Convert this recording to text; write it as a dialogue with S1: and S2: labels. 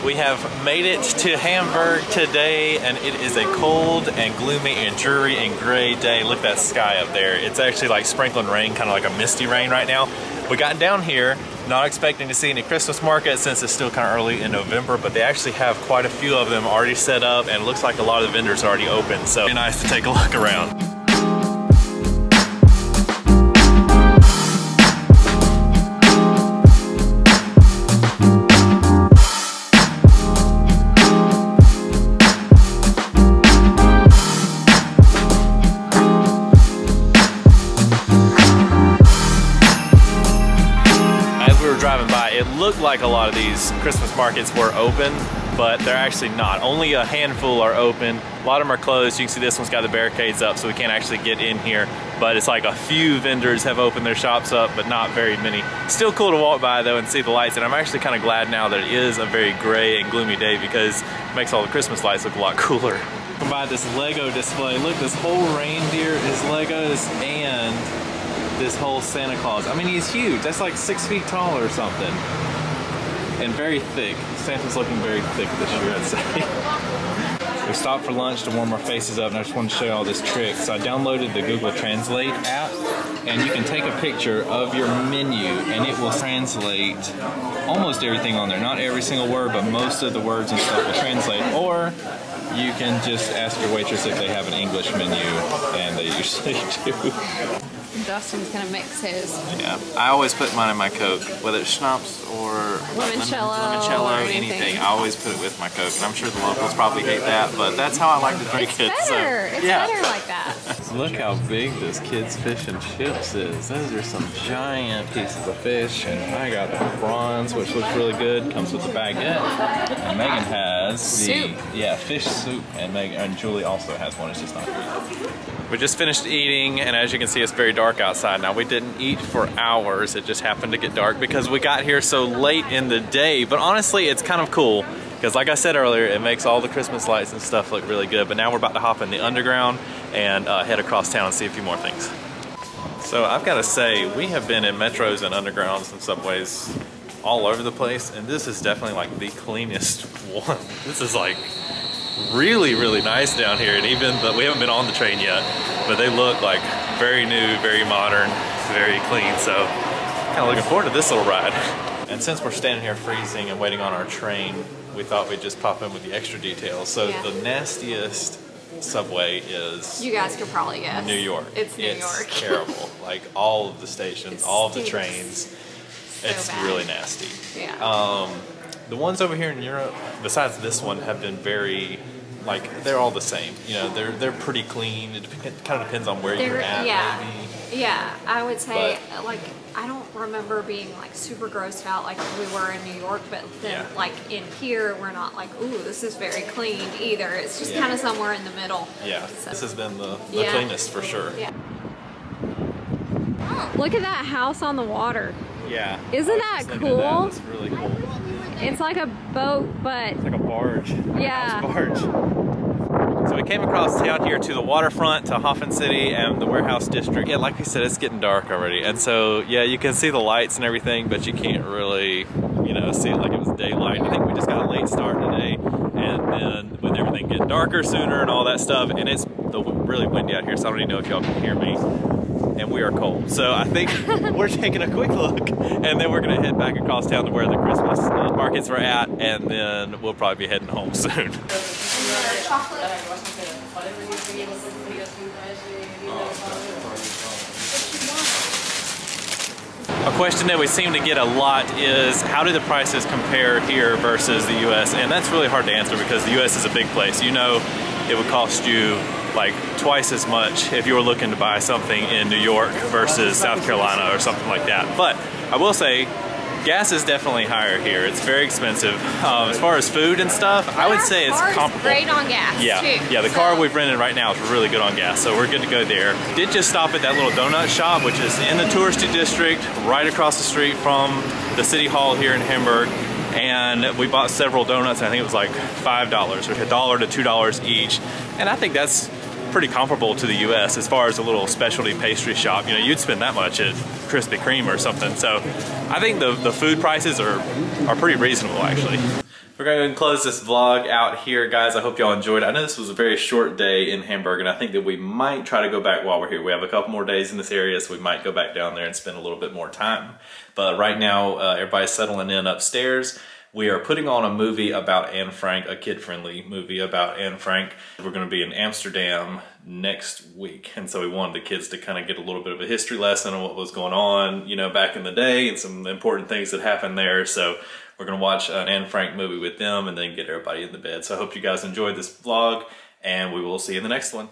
S1: We have made it to Hamburg today, and it is a cold and gloomy and dreary and gray day. Look at that sky up there. It's actually like sprinkling rain, kind of like a misty rain right now. We got down here not expecting to see any Christmas markets since it's still kind of early in November, but they actually have quite a few of them already set up, and it looks like a lot of the vendors are already open, so it's nice to take a look around. Driving by, it looked like a lot of these Christmas markets were open, but they're actually not. Only a handful are open. A lot of them are closed. You can see this one's got the barricades up, so we can't actually get in here, but it's like a few vendors have opened their shops up, but not very many. Still cool to walk by though and see the lights, and I'm actually kind of glad now that it is a very gray and gloomy day because it makes all the Christmas lights look a lot cooler. Come by this Lego display. Look, this whole reindeer is Legos and this whole Santa Claus. I mean, he's huge. That's like 6 feet tall or something. And very thick. Santa's looking very thick this year, I'd say. We stopped for lunch to warm our faces up, and I just wanted to show you all this trick. So I downloaded the Google Translate app, and you can take a picture of your menu, and it will translate almost everything on there. Not every single word, but most of the words and stuff will translate. Or you can just ask your waitress if they have an English menu, and they usually do.
S2: Justin's gonna mix his.
S1: Yeah, I always put mine in my Coke, whether it's schnapps or limoncello, anything. I always put it with my Coke, and I'm sure the locals probably hate that, but that's how I like to drink it.
S2: It's better. So, it's better like that.
S1: Look how big this kids' fish and chips is. Those are some giant pieces of fish, and I got the prawns, which looks really good. Comes with a baguette, and Megan has the fish soup, and Julie also has one. It's just not good. We just finished eating, and as you can see, it's very dark outside. Now, we didn't eat for hours. It just happened to get dark because we got here so late in the day. But honestly, it's kind of cool because, like I said earlier, it makes all the Christmas lights and stuff look really good. But now we're about to hop in the underground and head across town and see a few more things. So I've got to say, we have been in metros and undergrounds and subways all over the place, and this is definitely like the cleanest one. This is like really, really nice down here, and we haven't been on the train yet, but they look like very new, very modern, very clean, so kind of looking forward to this little ride. And since we're standing here freezing and waiting on our train, we thought we'd just pop in with the extra details. So the nastiest subway is...
S2: You guys could probably guess.
S1: New York.
S2: It's New York.
S1: It's terrible. Like all of the stations, all of the trains, it's
S2: bad.
S1: really nasty.
S2: Yeah.
S1: The ones over here in Europe, besides this one, have been very, like, they're all the same. You know, they're pretty clean. It kind of depends on where you're at, maybe.
S2: Yeah, I would say, like, I don't remember being, like, super grossed out like we were in New York, but then, like, in here, we're not like, ooh, this is very clean either. It's just kind of somewhere in the middle.
S1: Yeah,
S2: so.
S1: This has been the cleanest for sure.
S2: Yeah. Look at that house on the water.
S1: Yeah.
S2: Isn't that cool?
S1: It's really cool.
S2: It's like a boat, but...
S1: It's like a barge.
S2: Yeah.
S1: A barge. So we came across town here to the waterfront, to Hafen City and the warehouse district. Yeah, like we said, it's getting dark already. And so, yeah, you can see the lights and everything, but you can't really, you know, see it like it was daylight. I think we just got a late start today. And then with everything getting darker sooner and all that stuff, and it's really windy out here, so I don't even know if y'all can hear me. And we are cold. So I think we're taking a quick look, and then we're gonna head back across town to where the Christmas markets were at, and then we'll probably be heading home soon. A question that we seem to get a lot is, how do the prices compare here versus the US? And that's really hard to answer because the US is a big place. You know, it would cost you like twice as much if you were looking to buy something in New York versus South Carolina or something like that. But I will say, gas is definitely higher here. It's very expensive. As far as food and stuff, I would say it's comparable.
S2: Great on gas, too.
S1: Yeah, the car we've rented right now is really good on gas, so we're good to go there. Did just stop at that little donut shop, which is in the touristy district, right across the street from the city hall here in Hamburg. And we bought several donuts. I think it was like $5 or $1 to $2 each. And I think that's pretty comparable to the US as far as a little specialty pastry shop. You know, you'd spend that much at Krispy Kreme or something. So I think the food prices are pretty reasonable, actually. We're going to close this vlog out here, guys. I hope y'all enjoyed it. I know this was a very short day in Hamburg, and I think that we might try to go back while we're here. We have a couple more days in this area, so we might go back down there and spend a little bit more time. But right now, everybody's settling in upstairs. We are putting on a movie about Anne Frank, a kid-friendly movie about Anne Frank. We're going to be in Amsterdam next week, and so we wanted the kids to kind of get a little bit of a history lesson on what was going on, you know, back in the day and some important things that happened there. So we're going to watch an Anne Frank movie with them and then get everybody in the bed. So I hope you guys enjoyed this vlog, and we will see you in the next one.